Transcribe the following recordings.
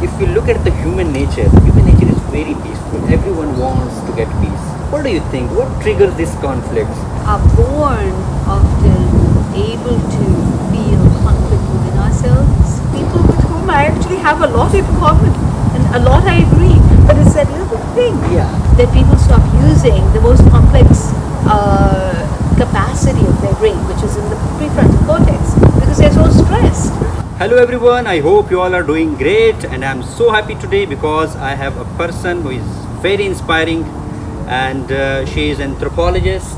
if you look at the human nature is very peaceful. Everyone wants to get peace. What do you think? What triggers these conflicts? Are born often able to feel conflict within ourselves. People with whom I actually have a lot in common and a lot I agree, but it's that little thing that people stop using the most complex capacity of their brain, which is in the prefrontal cortex, because they're so stressed. Hello everyone, I hope you all are doing great, and I'm so happy today because I have a person who is very inspiring, and she is an anthropologist,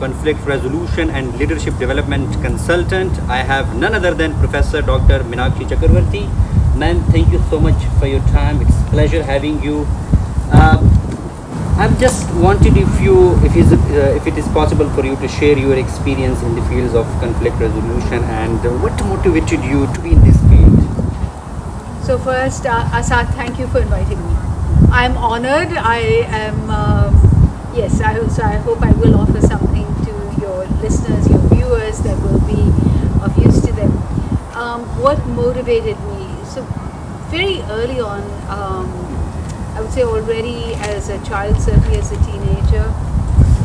conflict resolution and leadership development consultant. I have none other than Professor Dr. Meenakshi Chakraverti. Ma'am, thank you so much for your time. It's a pleasure having you. I've just wanted if it is possible for you to share your experience in the fields of conflict resolution and what motivated you to be in this field. So first, Asad, thank you for inviting me. I'm honored. I hope I will offer something to your listeners, your viewers, that will be of use to them. What motivated me? So very early on, I would say already as a child, certainly as a teenager,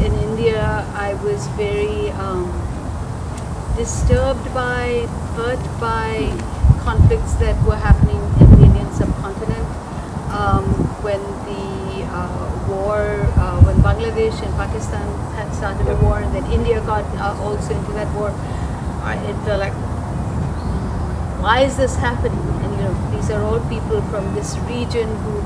in India, I was very disturbed by, hurt by conflicts that were happening in the Indian subcontinent. When the when Bangladesh and Pakistan had started a war, and then India got also into that war, it felt like, why is this happening? And these are all people from this region who,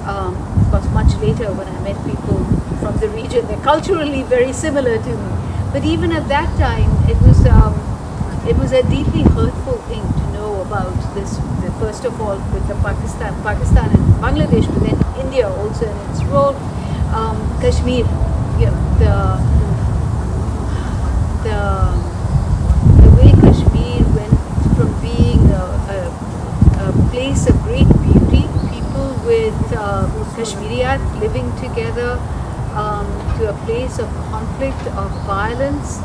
of course, much later when I met people from the region, they're culturally very similar to me. But even at that time, it was a deeply hurtful thing to know about this. First of all, with the Pakistan and Bangladesh, but then India also in its role. Kashmir, the way Kashmir went from being a place of great beauty, people with Kashmiriyat living together, to a place of conflict, of violence,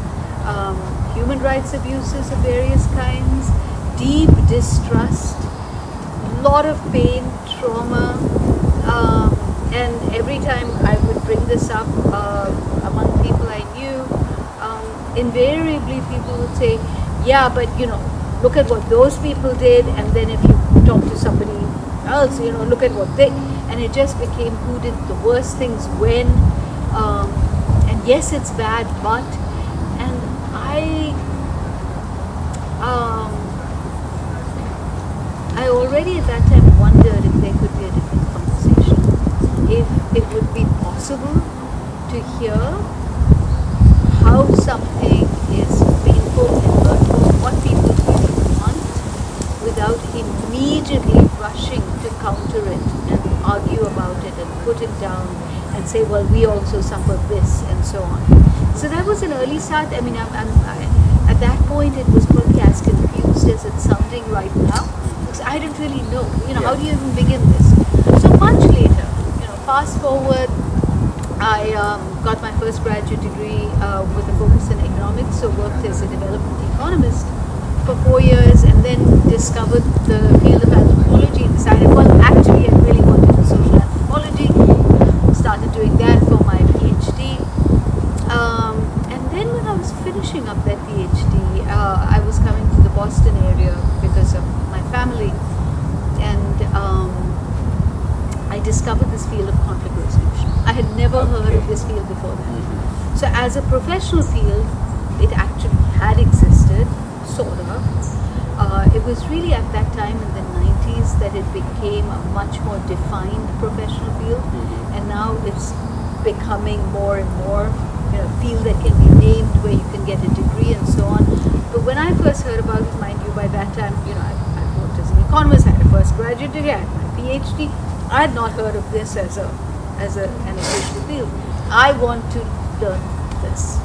human rights abuses of various kinds, deep distrust, lot of pain, trauma, and every time I would bring this up among people I knew, invariably people would say, yeah, but look at what those people did, and then if you talk to somebody else, look at what they, and it just became who did the worst things when, and yes, it's bad, but, and I already at that time wondered if there could be a different conversation, if it would be possible to hear how something is painful and hurtful, what people really want, without immediately rushing to counter it and argue about it and put it down and say, well, we also suffer this and so on. So that was an early start. I mean, at that point it was probably as confused as it's sounding right now. I didn't really know, how do you even begin this? So much later, fast forward, I got my first graduate degree with a focus in economics, so worked as a development economist for 4 years, and then discovered the field of anthropology and decided, well, actually I really want to do social anthropology. Started doing that for my PhD. And then when I was finishing up that PhD, I was coming to the Boston area because of my family, and I discovered this field of conflict resolution. I had never heard of this field before that. So as a professional field, it actually had existed, sort of. It was really at that time in the 90s that it became a much more defined professional field, and now it's becoming more and more field that can be named, where you can get a degree and so on. But when I first heard about it, mind you, by that time, I worked as an economist, I had a first graduate degree, I had my PhD. I had not heard of this as an official field. I want to learn this.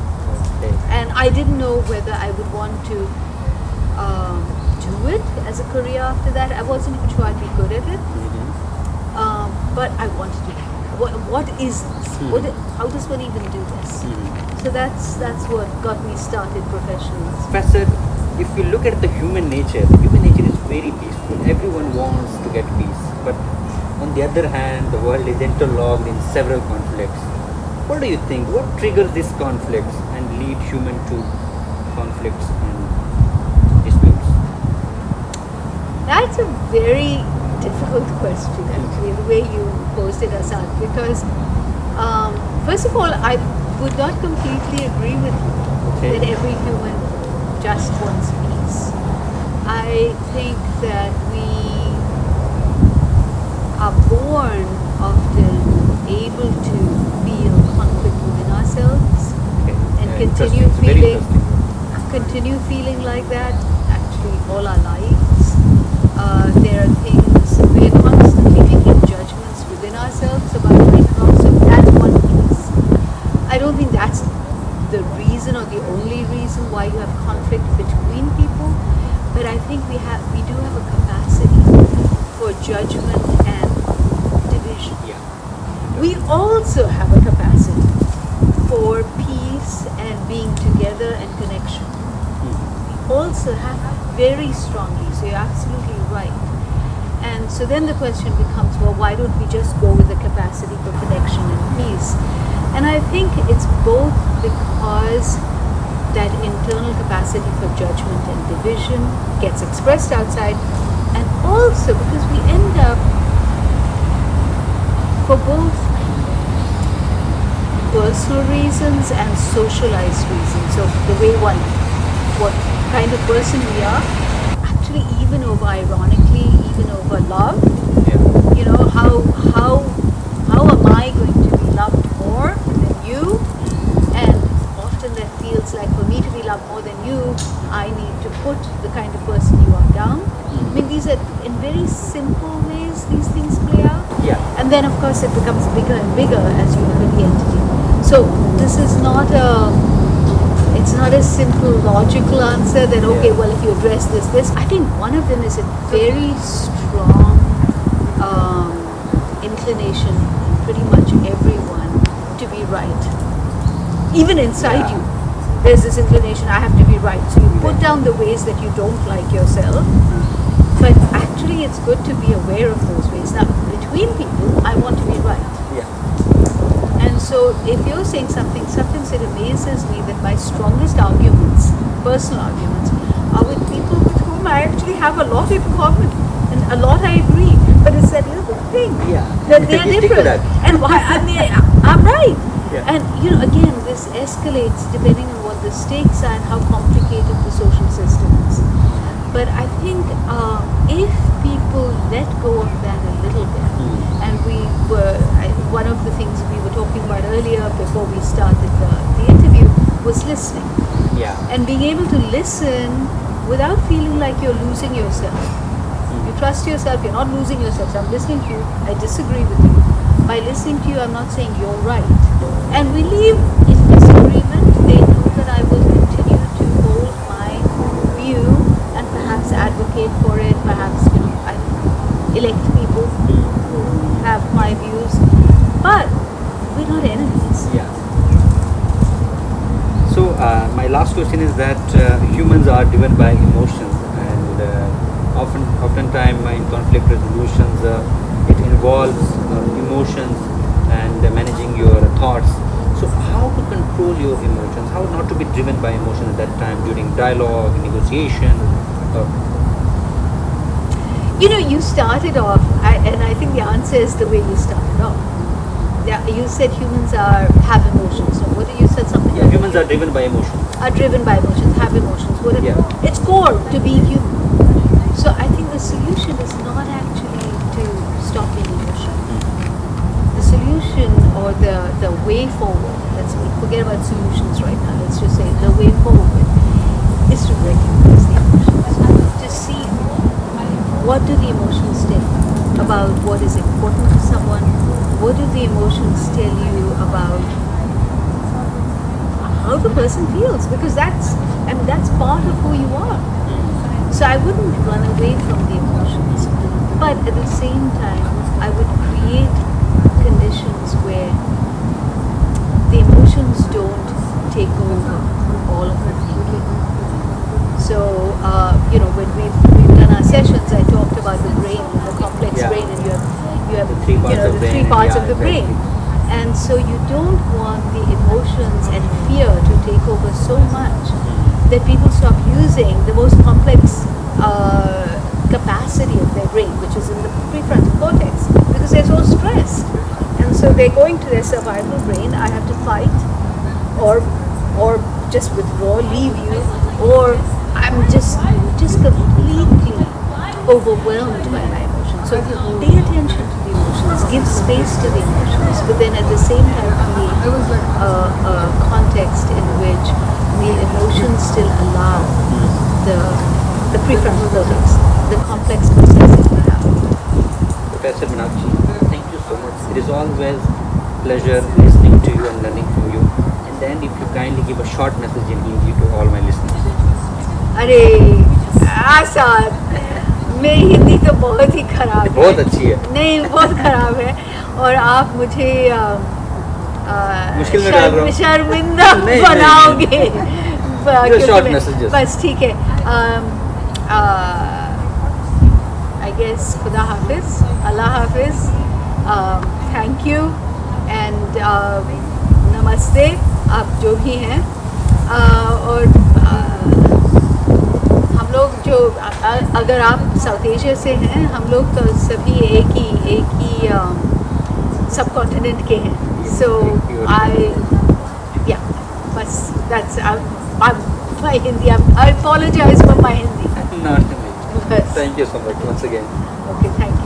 Okay. And I didn't know whether I would want to do it as a career after that. I wasn't even sure I'd be good at it. But I wanted to. What is this? How does one even do this? So that's what got me started professionally. Professor, if you look at the human nature is very peaceful. Everyone wants to get peace, but on the other hand, the world is interlocked in several conflicts. What do you think? What triggers these conflicts and lead human to conflicts and disputes? That's a very difficult question, actually, the way you posed it, Asad, because first of all, I would not completely agree with you that every human just wants peace. I think that we are born often able to feel conflict within ourselves and continue feeling like that actually all our lives. There are things we are constantly making judgments within ourselves about right now, so that's one piece. I don't think that's the reason or the only reason why you have conflict between people, but I think we do have a capacity for judgment and division. Yeah. We also have a capacity for peace and being together and connection. We also have very strongly, so you're absolutely right. And so then the question becomes, well, why don't we just go with the capacity for connection and peace? And I think it's both because that internal capacity for judgment and division gets expressed outside, and also because we end up, for both personal reasons and socialized reasons, so the way what kind of person we are, actually even over, ironically, even over love, you know, how am I going to be loved more than you? And often that feels like, for me to be loved more than you, I need to put the kind of person you are down. I mean, these are, in very simple ways, these things play out. Yeah. And then, of course, it becomes bigger and bigger as you look at the entity. So this is not it's not a simple logical answer that, okay, well, if you address this. I think one of them is a very strong inclination in pretty much everyone to be right. Even inside you, there's this inclination, I have to be right. So you put down the ways that you don't like yourself, but actually it's good to be aware of those ways. Now, between people, I want to be right. Yeah. And so if you're saying something, sometimes it amazes me that my strongest arguments, personal arguments, are with people with whom I actually have a lot in common and a lot I agree. But it's that little thing that they're different. And why? I mean, I'm right. Yeah. And you know, again, this escalates depending on what the stakes are and how complicated the social system is. But I think if people let go of that a little bit, and one of the things we were talking about earlier before we started the interview was listening. Yeah. And being able to listen without feeling like you're losing yourself. You trust yourself, you're not losing yourself. So I'm listening to you, I disagree with you. By listening to you, I'm not saying you're right. And we leave in disagreement. They know that I will continue to hold my view and perhaps advocate for it, perhaps I elect people who have my views. But we're not enemies. Yeah. So my last question is that humans are driven by emotions, and oftentimes in conflict resolutions it involves emotions and managing your thoughts. So how to control your emotions? How not to be driven by emotions at that time during dialogue, negotiation? You know, you started off, and I think the answer is the way you started off. You said humans have emotions. So what you said something? Yeah, humans are driven by emotions. Are driven by emotions, have emotions. Whatever. Yeah. It's core to being human. So I think the solution is not actually to stop being emotional. The solution or the way forward. Let's forget about solutions right now. Let's just say the way forward is to recognize the emotions, to see what do the emotions tell you about what is important to someone. What do the emotions tell you about how the person feels? Because that's part of who you are. So I wouldn't run away from the emotions, but at the same time, I would create conditions where the emotions don't take over all of the thinking. So, when we've done our sessions, I talked about the brain, the complex Yeah. brain, and you have The three parts of the brain, three parts yeah, of the brain. exactly. And so you don't want the emotions and fear to take over so much that people stop using the most complex capacity of their brain, which is in the prefrontal cortex, because they're so stressed. And so they're going to their survival brain. I have to fight, or just withdraw, leave you, or I'm just completely overwhelmed by my emotions. So pay attention to the emotions, give space to the emotions, but then at the same time create a context in which the emotions still allow the prefrontal cortex, the complex processing to happen. Professor Meenakshi, thank you so much. It is always pleasure listening to you and learning from you. And then if you kindly give a short message in Hindi to all my listeners. अरे आसाद, मेरी हिंदी तो बहुत ही खराब है। बहुत अच्छी है। नहीं, बहुत खराब है और आप मुझे मुश्किल में डाल रहा हूँ। शर्मिंदा नहीं, बनाओगे। short messages. बस ठीक है। I guess खुदा हाफिज, अल्लाह हाफिज, थैंक यू एंड नमस्ते, आप जो भी हैं, और हम लोग जो अगर आप साउथ एशिया से हैं, हम लोग तो सभी एक ही सब कॉन्टिनेंट के हैं. सो बस that's my Hindi. I apologize for my Hindi. Not to me. Thank you so much once again. Okay, thank you.